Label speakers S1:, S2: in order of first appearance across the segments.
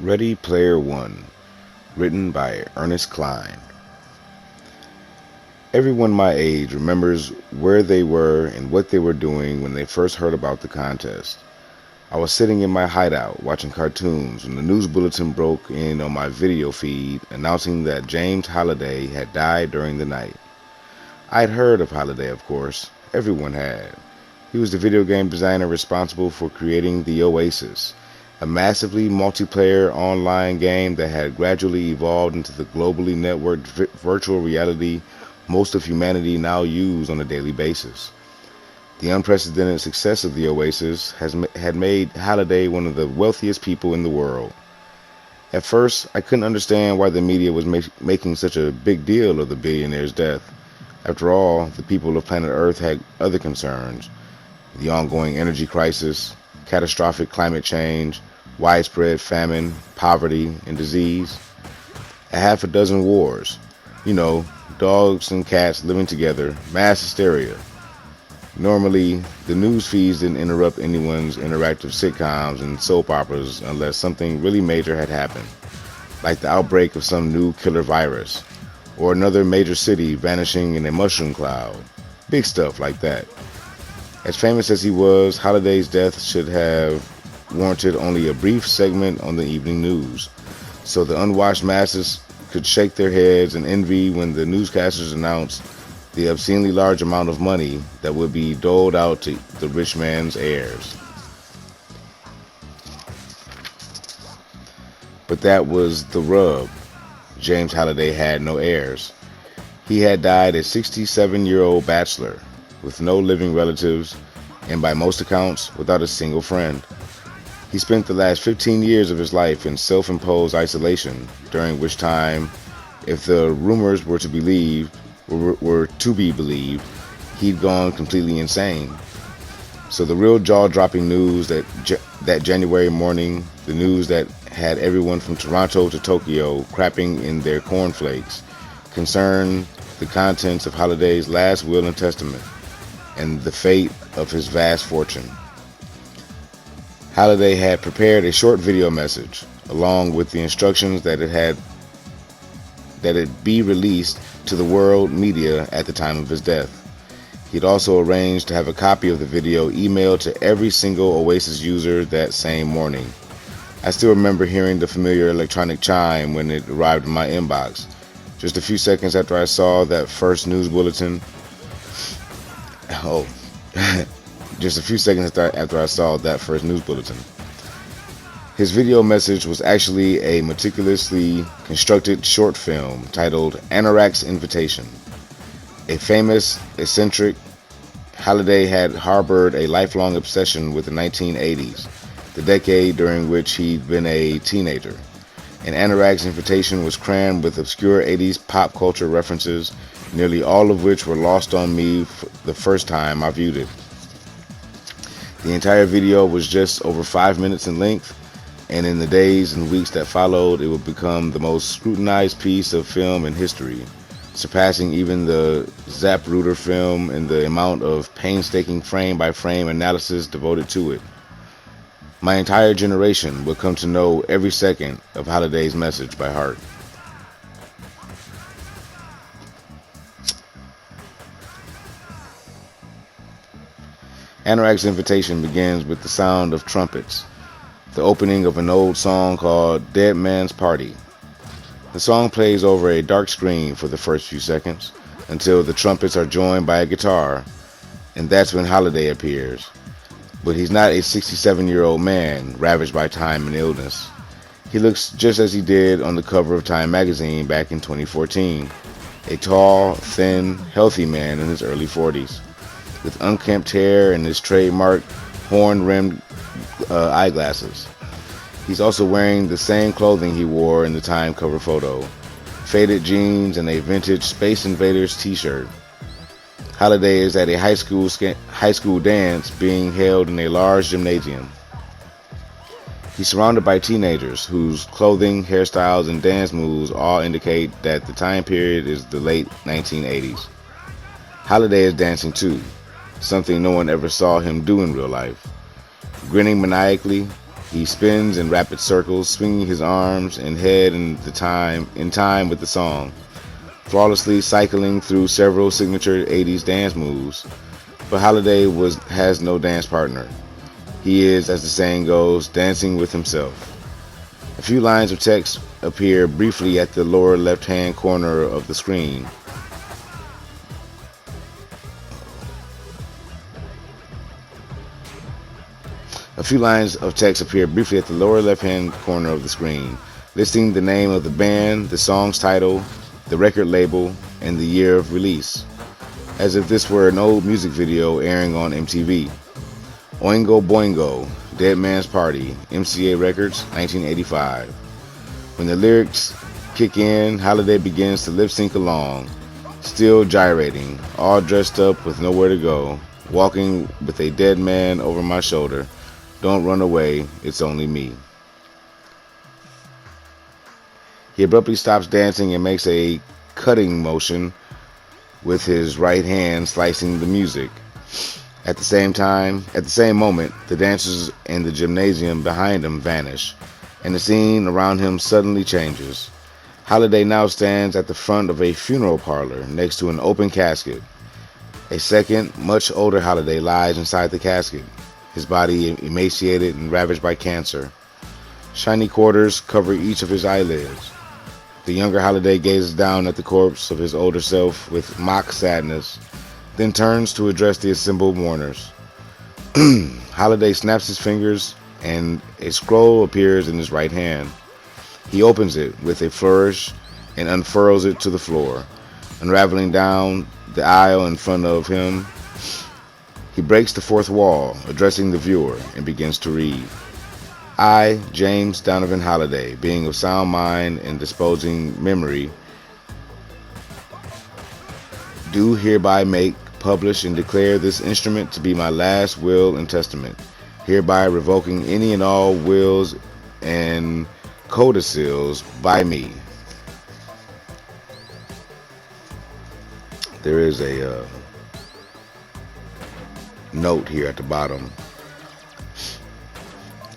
S1: Ready Player One, written by Ernest Cline. Everyone my age remembers where they were and what they were doing when they first heard about the contest. I was sitting in my hideout watching cartoons when the news bulletin broke in on my video feed announcing that James Halliday had died during the night. I'd heard of Halliday, of course. Everyone had. He was the video game designer responsible for creating the Oasis, a massively multiplayer online game that had gradually evolved into the globally networked virtual reality most of humanity now use on a daily basis. The unprecedented success of the Oasis had made Halliday one of the wealthiest people in the world. At first, I couldn't understand why the media was making such a big deal of the billionaire's death. After all, the people of planet Earth had other concerns: the ongoing energy crisis, catastrophic climate change, widespread famine, poverty, and disease, a half a dozen wars. You know, dogs and cats living together, mass hysteria. Normally, the news feeds didn't interrupt anyone's interactive sitcoms and soap operas unless something really major had happened, like the outbreak of some new killer virus, or another major city vanishing in a mushroom cloud. Big stuff like that. As famous as he was, Halliday's death should have warranted only a brief segment on the evening news, so the unwashed masses could shake their heads in envy when the newscasters announced the obscenely large amount of money that would be doled out to the rich man's heirs. But that was the rub. James Halliday had no heirs. He had died a 67-year-old bachelor, with no living relatives, and by most accounts, without a single friend. He spent the last 15 years of his life in self-imposed isolation, during which time, if the rumors were to be believed, he'd gone completely insane. So the real jaw-dropping news that January morning, the news that had everyone from Toronto to Tokyo crapping in their cornflakes, concerned the contents of Halliday's last will and testament, and the fate of his vast fortune. Halliday had prepared a short video message, along with the instructions that it be released to the world media at the time of his death. He'd also arranged to have a copy of the video emailed to every single Oasis user that same morning. I still remember hearing the familiar electronic chime when it arrived in my inbox. Just a few seconds after I saw that first news bulletin. Just a few seconds after I saw that first news bulletin. His video message was actually a meticulously constructed short film titled Anorak's Invitation. A famous, eccentric, Halliday had harbored a lifelong obsession with the 1980s, the decade during which he'd been a teenager. And Anorak's Invitation was crammed with obscure 80s pop culture references, nearly all of which were lost on me the first time I viewed it. The entire video was just over 5 minutes in length, and in the days and weeks that followed, it would become the most scrutinized piece of film in history, surpassing even the Zapruder film in the amount of painstaking frame-by-frame analysis devoted to it. My entire generation would come to know every second of Halliday's message by heart. Anorak's Invitation begins with the sound of trumpets, the opening of an old song called Dead Man's Party. The song plays over a dark screen for the first few seconds, until the trumpets are joined by a guitar, and that's when Halliday appears. But he's not a 67-year-old man ravaged by time and illness. He looks just as he did on the cover of Time magazine back in 2014, a tall, thin, healthy man in his early 40s, with unkempt hair and his trademark horn-rimmed eyeglasses. He's also wearing the same clothing he wore in the Time cover photo, faded jeans and a vintage Space Invaders t-shirt. Halliday is at a high school dance being held in a large gymnasium. He's surrounded by teenagers whose clothing, hairstyles, and dance moves all indicate that the time period is the late 1980s. Halliday is dancing too, something no one ever saw him do in real life. Grinning maniacally, He spins in rapid circles, swinging his arms and head in time with the song, flawlessly cycling through several signature 80s dance moves. But Holiday has no dance partner. He is, as the saying goes, dancing with himself. A few lines of text appear briefly at the lower left-hand corner of the screen. A few lines of text appear briefly at the lower left-hand corner of the screen, listing the name of the band, the song's title, the record label, and the year of release, as if this were an old music video airing on MTV. Oingo Boingo, Dead Man's Party, MCA Records, 1985. When the lyrics kick in, Holiday begins to lip-sync along, still gyrating, all dressed up with nowhere to go, walking with a dead man over my shoulder. Don't run away, it's only me. He abruptly stops dancing and makes a cutting motion with his right hand, slicing the music. At the same moment, the dancers in the gymnasium behind him vanish, and the scene around him suddenly changes. Holiday now stands at the front of a funeral parlor next to an open casket. A second, much older Holiday lies inside the casket, his body emaciated and ravaged by cancer. Shiny quarters cover each of his eyelids. The younger Holiday gazes down at the corpse of his older self with mock sadness, then turns to address the assembled mourners. Holiday snaps his fingers, and a scroll appears in his right hand. He opens it with a flourish and unfurls it to the floor. Unraveling down the aisle in front of him, he breaks the fourth wall, addressing the viewer, and begins to read. I, James Donovan Holiday, being of sound mind and disposing memory, do hereby make, publish, and declare this instrument to be my last will and testament, hereby revoking any and all wills and codicils by me. There is a note here at the bottom.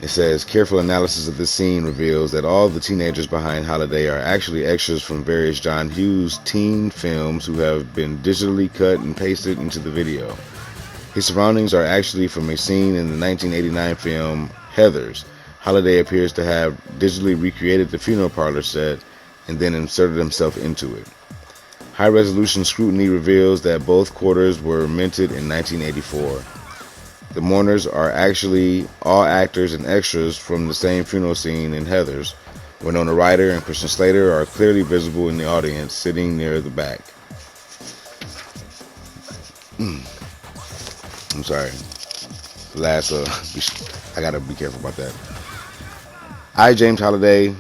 S1: It says, careful analysis of this scene reveals that all the teenagers behind Holiday are actually extras from various John Hughes teen films who have been digitally cut and pasted into the video. His surroundings are actually from a scene in the 1989 film Heathers. Holiday appears to have digitally recreated the funeral parlor set and then inserted himself into it. High-resolution scrutiny reveals that both quarters were minted in 1984. The mourners are actually all actors and extras from the same funeral scene in Heathers. Winona Ryder and Christian Slater are clearly visible in the audience, sitting near the back. I'm sorry. Last, I gotta be careful about that. I, James Holiday,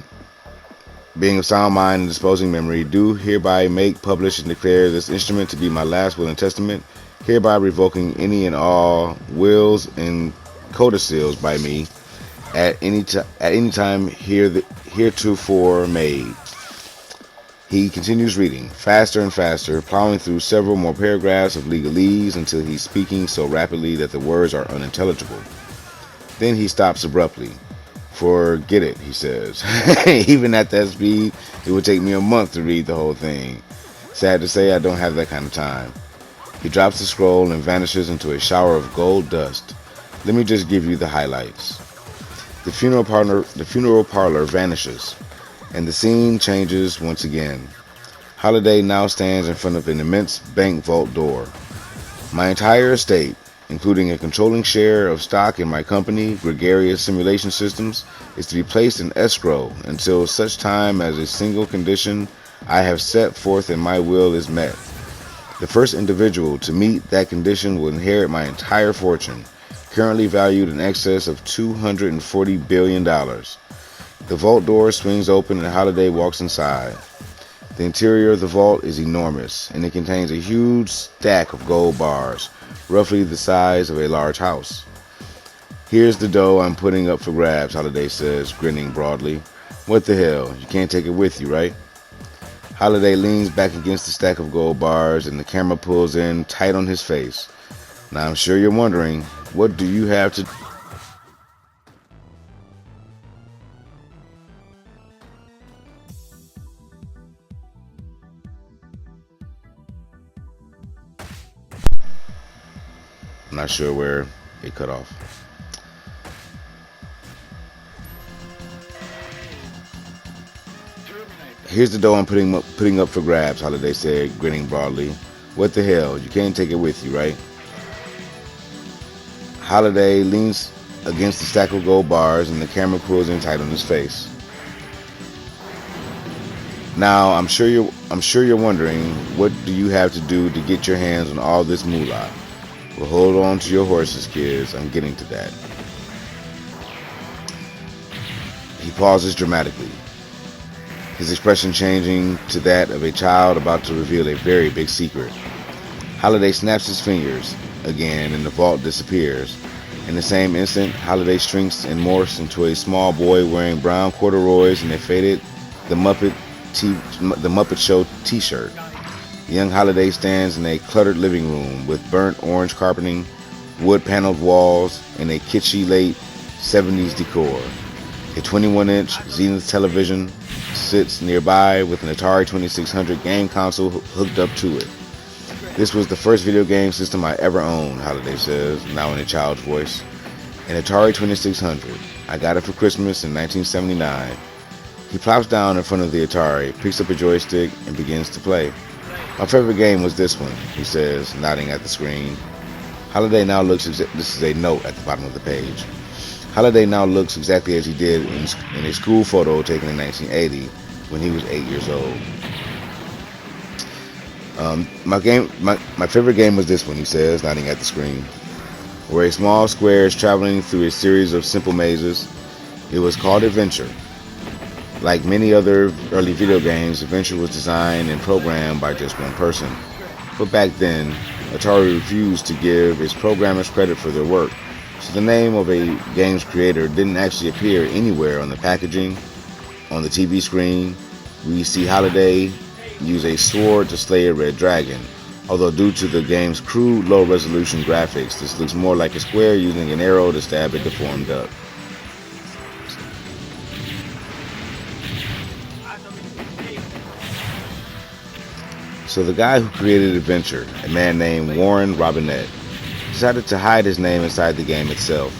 S1: being of sound mind and disposing memory, do hereby make, publish, and declare this instrument to be my last will and testament, hereby revoking any and all wills and codicils by me at any time heretofore made. He continues reading, faster and faster, plowing through several more paragraphs of legalese until he's speaking so rapidly that the words are unintelligible. Then he stops abruptly. Forget it, he says. Even at that speed, it would take me a month to read the whole thing. Sad to say, I don't have that kind of time. He drops the scroll and vanishes into a shower of gold dust. Let me just give you the highlights. The funeral parlor vanishes, and the scene changes once again. Holiday now stands in front of an immense bank vault door. My entire estate, including a controlling share of stock in my company, Gregarious Simulation Systems, is to be placed in escrow until such time as a single condition I have set forth in my will is met. The first individual to meet that condition will inherit my entire fortune, currently valued in excess of $240 billion. The vault door swings open and Holiday walks inside. The interior of the vault is enormous, and it contains a huge stack of gold bars, roughly the size of a large house. Here's the dough I'm putting up for grabs, Holiday says, grinning broadly. What the hell, you can't take it with you, right? Holiday leans back against the stack of gold bars, and the camera pulls in tight on his face. Now I'm sure you're wondering, what do you have to... I'm not sure where it cut off. Here's the dough I'm putting up for grabs, Holiday said, grinning broadly. What the hell? You can't take it with you, right? Holiday leans against the stack of gold bars and the camera pulls in tight on his face. Now, I'm sure you're wondering, what do you have to do to get your hands on all this moolah? Well, hold on to your horses, kids. I'm getting to that. He pauses dramatically, his expression changing to that of a child about to reveal a very big secret. Holiday snaps his fingers again and the vault disappears. In the same instant, Holiday shrinks and morphs into a small boy wearing brown corduroys and a faded The Muppet Show t-shirt. Young Holiday stands in a cluttered living room with burnt orange carpeting, wood-paneled walls, and a kitschy late 70s decor. A 21-inch Zenith television sits nearby with an Atari 2600 game console hooked up to it. This was the first video game system I ever owned, Holiday says, now in a child's voice. An Atari 2600. I got it for Christmas in 1979. He plops down in front of the Atari, picks up a joystick, and begins to play. My favorite game was this one, he says, nodding at the screen. Holiday now looks, this is a note at the bottom of the page. Holiday now looks exactly as he did in a school photo taken in 1980 when he was 8 years old. My favorite game was this one, he says, nodding at the screen. Where a small square is traveling through a series of simple mazes. It was called Adventure. Like many other early video games, Adventure was designed and programmed by just one person. But back then, Atari refused to give its programmers credit for their work, so the name of a game's creator didn't actually appear anywhere on the packaging. On the TV screen, we see Holiday use a sword to slay a red dragon, although due to the game's crude, low-resolution graphics, this looks more like a square using an arrow to stab a deformed duck. So the guy who created Adventure, a man named Warren Robinette, decided to hide his name inside the game itself.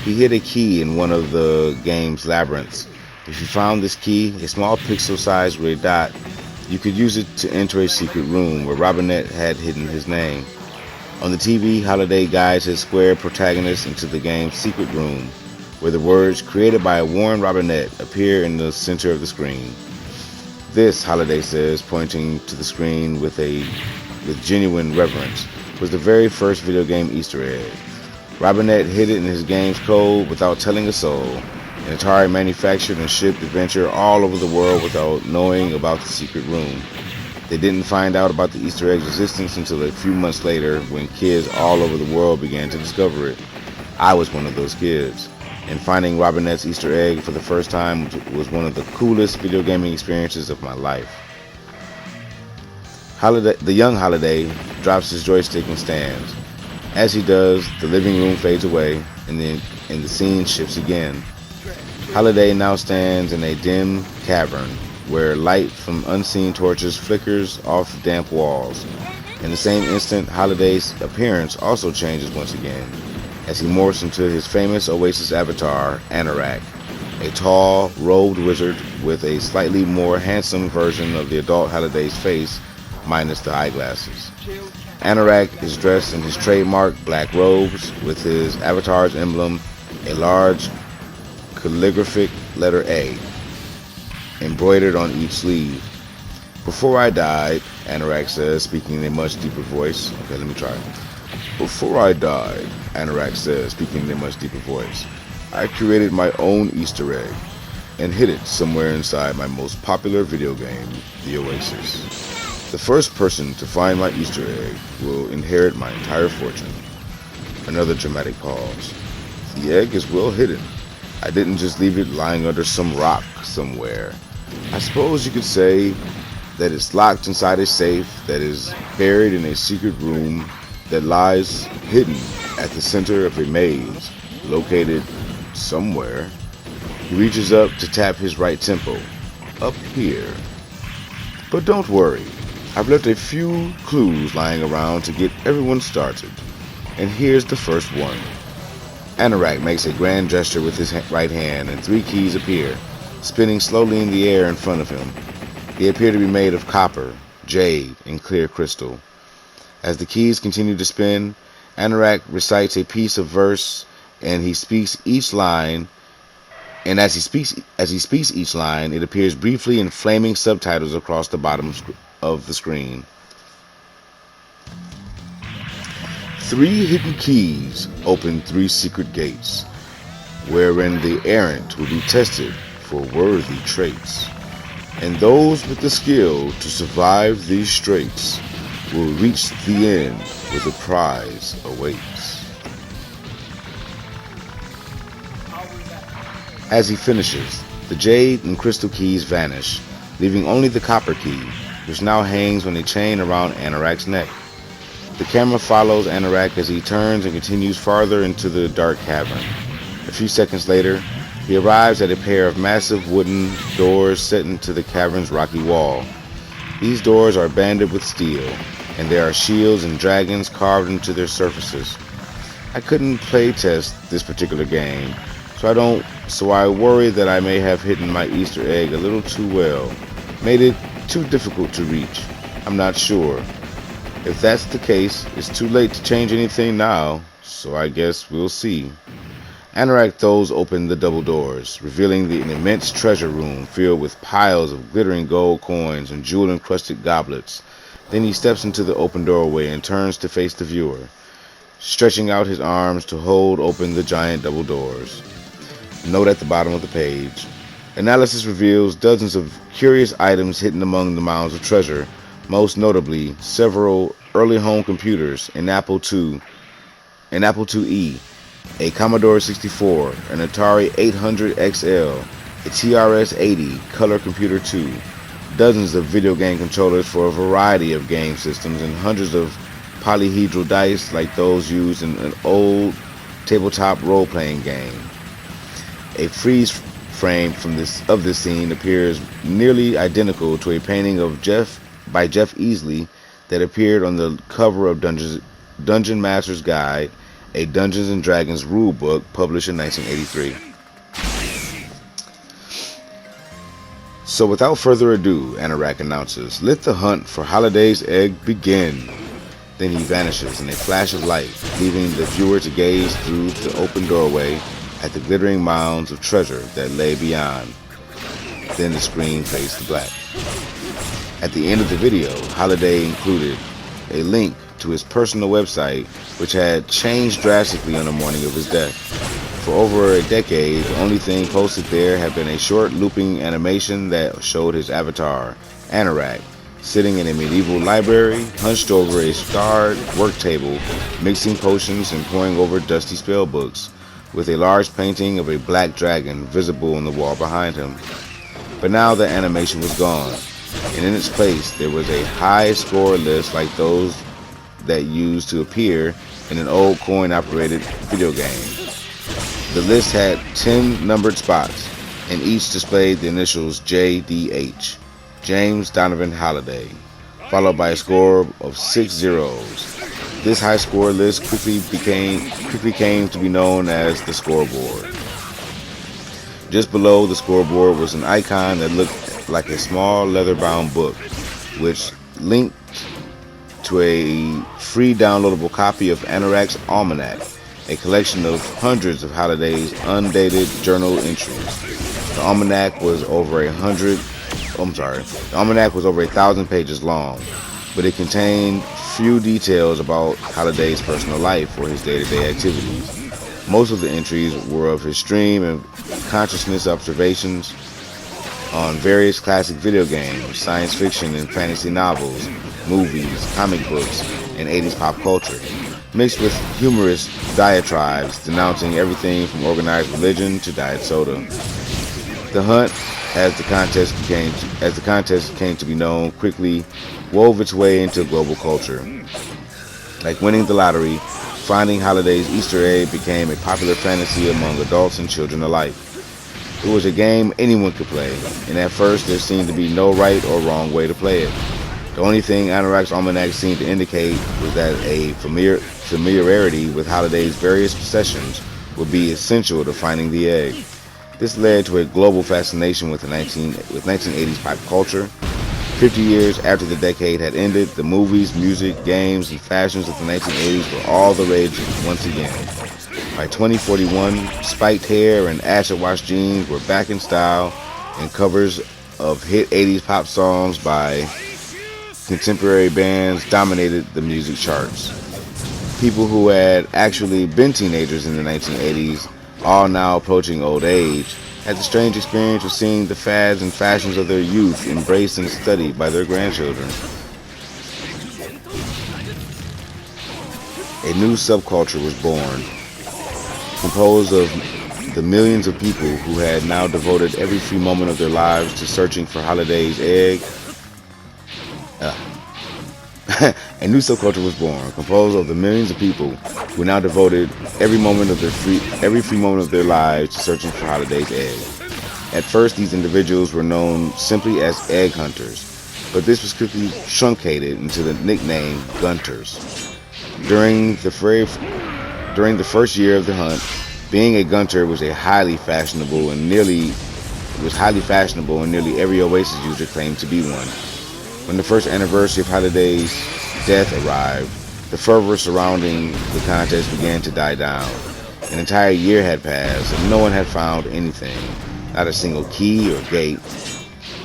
S1: He hid a key in one of the game's labyrinths. If you found this key, a small pixel-sized gray dot, you could use it to enter a secret room where Robinette had hidden his name. On the TV, Holiday guides his square protagonist into the game's secret room, where the words created by Warren Robinette appear in the center of the screen. This, Holiday says, pointing to the screen with genuine reverence, was the very first video game Easter egg. Robinette hid it in his game's code without telling a soul. And Atari manufactured and shipped Adventure all over the world without knowing about the secret room. They didn't find out about the Easter egg's existence until a few months later when kids all over the world began to discover it. I was one of those kids, and finding Robinette's Easter egg for the first time was one of the coolest video gaming experiences of my life. The young Holiday drops his joystick and stands. As he does, the living room fades away, and the scene shifts again. Holiday now stands in a dim cavern where light from unseen torches flickers off the damp walls. In the same instant, Holiday's appearance also changes once again as he morphs into his famous Oasis avatar, Anorak, a tall, robed wizard with a slightly more handsome version of the adult Holiday's face, minus the eyeglasses. Anorak is dressed in his trademark black robes with his avatar's emblem, a large calligraphic letter A, embroidered on each sleeve. Before I died, Anorak says, speaking in a much deeper voice. Okay, let me try. Before I died, Anorak says, speaking in a much deeper voice, I created my own Easter egg and hid it somewhere inside my most popular video game, the Oasis. The first person to find my Easter egg will inherit my entire fortune. Another dramatic pause. The egg is well hidden. I didn't just leave it lying under some rock somewhere. I suppose you could say that it's locked inside a safe that is buried in a secret room that lies hidden at the center of a maze located somewhere. He reaches up to tap his right temple. Up here. But don't worry. I've left a few clues lying around to get everyone started. And here's the first one. Anorak makes a grand gesture with his right hand, and 3 keys appear, spinning slowly in the air in front of him. They appear to be made of copper, jade, and clear crystal. As the keys continue to spin, Anorak recites a piece of verse, and he speaks each line. And as he speaks each line, it appears briefly in flaming subtitles across the bottom of the screen. 3 hidden keys open 3 secret gates, wherein the errant will be tested for worthy traits, and those with the skill to survive these straits will reach the end where the prize awaits. As he finishes, the jade and crystal keys vanish, leaving only the copper key, which now hangs on a chain around Anorak's neck. The camera follows Anorak as he turns and continues farther into the dark cavern. A few seconds later, he arrives at a pair of massive wooden doors set into the cavern's rocky wall. These doors are banded with steel, and there are shields and dragons carved into their surfaces. I couldn't play test this particular game, so I worry that I may have hidden my Easter egg a little too well, made it too difficult to reach. I'm not sure. If that's the case, it's too late to change anything now, so I guess we'll see. Anorak throws open the double doors, revealing an immense treasure room filled with piles of glittering gold coins and jewel-encrusted goblets. Then he steps into the open doorway and turns to face the viewer, stretching out his arms to hold open the giant double doors. Note at the bottom of the page. Analysis reveals dozens of curious items hidden among the mounds of treasure, most notably several early home computers, an Apple IIe, a Commodore 64, an Atari 800 XL, a TRS-80 Color Computer 2, dozens of video game controllers for a variety of game systems, and hundreds of polyhedral dice like those used in an old tabletop role-playing game. A freeze frame of this scene appears nearly identical to a painting by Jeff Easley that appeared on the cover of Dungeon Master's Guide, a Dungeons and Dragons rule book published in 1983. So without further ado, Anorak announces, "Let the hunt for Holiday's egg begin." Then he vanishes in a flash of light, leaving the viewer to gaze through the open doorway at the glittering mounds of treasure that lay beyond. Then the screen fades to black. At the end of the video, Holiday included a link to his personal website, which had changed drastically on the morning of his death. For over a decade, the only thing posted there had been a short looping animation that showed his avatar, Anorak, sitting in a medieval library, hunched over a scarred work table, mixing potions and poring over dusty spell books, with a large painting of a black dragon visible on the wall behind him. But now the animation was gone, and in its place there was a high score list like those that used to appear in an old coin-operated video game. The list had 10 numbered spots, and each displayed the initials JDH, James Donovan Holiday, followed by a score of 6 zeros. This high score list quickly came to be known as the scoreboard. Just below the scoreboard was an icon that looked like a small leather-bound book, which linked to a free downloadable copy of Anorak's Almanac, a collection of hundreds of Holiday's undated journal entries. The almanac was over 1,000 pages long, but it contained few details about Holiday's personal life or his day-to-day activities. Most of the entries were of his stream and consciousness observations on various classic video games, science fiction and fantasy novels, movies, comic books, and 80s pop culture, mixed with humorous diatribes denouncing everything from organized religion to diet soda. The hunt, as the contest came to be known, quickly wove its way into global culture. Like winning the lottery, finding Holiday's Easter egg became a popular fantasy among adults and children alike. It was a game anyone could play, and at first there seemed to be no right or wrong way to play it. The only thing Anorak's almanac seemed to indicate was that a familiarity with Holiday's various possessions would be essential to finding the egg. This led to a global fascination with 1980s pop culture. 50 years after the decade had ended, the movies, music, games, and fashions of the 1980s were all the rage once again. By 2041, spiked hair and acid-wash jeans were back in style, and covers of hit 80s pop songs by contemporary bands dominated the music charts. People who had actually been teenagers in the 1980s, all now approaching old age, had the strange experience of seeing the fads and fashions of their youth embraced and studied by their grandchildren. A new subculture was born, composed of the millions of people who had now devoted every free moment of their lives to searching for Holiday's egg. A new subculture was born, composed of the millions of people who now devoted every free moment of their lives to searching for Holiday's egg. At first, these individuals were known simply as egg hunters, but this was quickly truncated into the nickname Gunters. During the first year of the hunt, being a Gunter was highly fashionable, and nearly every Oasis user claimed to be one. When the first anniversary of Holiday's death arrived, the fervor surrounding the contest began to die down. An entire year had passed, and no one had found anything, not a single key or gate.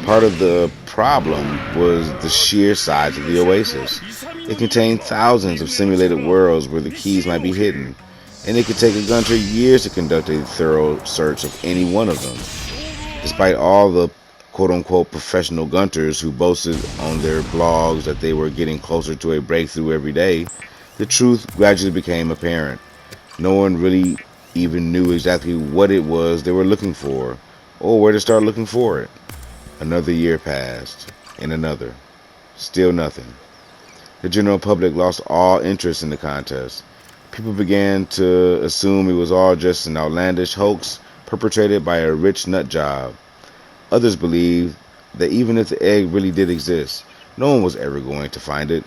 S1: Part of the problem was the sheer size of the Oasis. It contained thousands of simulated worlds where the keys might be hidden, and it could take a Gunter years to conduct a thorough search of any one of them. Despite all the quote-unquote professional Gunters who boasted on their blogs that they were getting closer to a breakthrough every day, the truth gradually became apparent. No one really even knew exactly what it was they were looking for, or where to start looking for it. Another year passed, and another. Still nothing. The general public lost all interest in the contest. People began to assume it was all just an outlandish hoax perpetrated by a rich nut job. Others believed that even if the egg really did exist, no one was ever going to find it.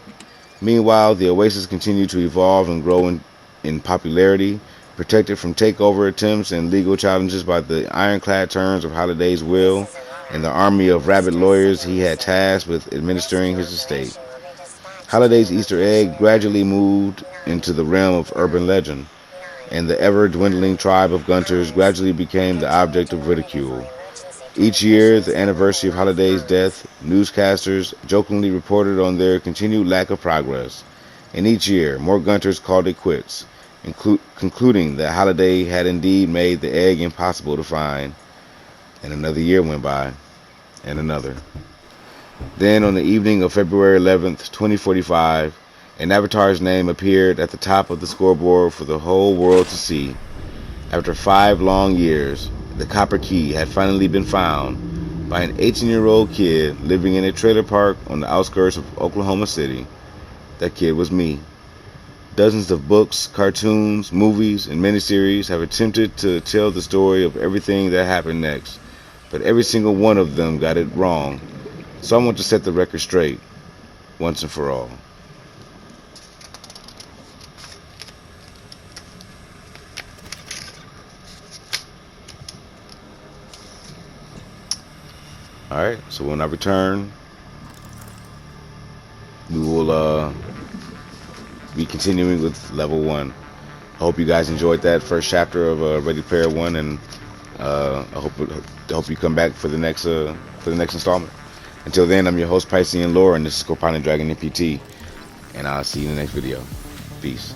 S1: Meanwhile, the Oasis continued to evolve and grow in popularity, protected from takeover attempts and legal challenges by the ironclad terms of Holiday's will and the army of rabid lawyers he had tasked with administering his estate. Holiday's Easter egg gradually moved into the realm of urban legend, and the ever-dwindling tribe of Gunters gradually became the object of ridicule. Each year, the anniversary of Holiday's death, newscasters jokingly reported on their continued lack of progress. And each year, more Gunters called it quits, concluding that Holiday had indeed made the egg impossible to find. And another year went by, and another. Then, on the evening of February 11th, 2045, an avatar's name appeared at the top of the scoreboard for the whole world to see. After 5 long years, the copper key had finally been found by an 18-year-old kid living in a trailer park on the outskirts of Oklahoma City. That kid was me. Dozens of books, cartoons, movies, and miniseries have attempted to tell the story of everything that happened next, but every single one of them got it wrong. So I want to set the record straight, once and for all. Alright, so when I return, we will be continuing with level 1. I hope you guys enjoyed that first chapter of Ready Player One, and I hope you come back for the next installment. Until then, I'm your host, Piscean Lore, and this is Scorpion Dragon M.P.T, and I'll see you in the next video. Peace.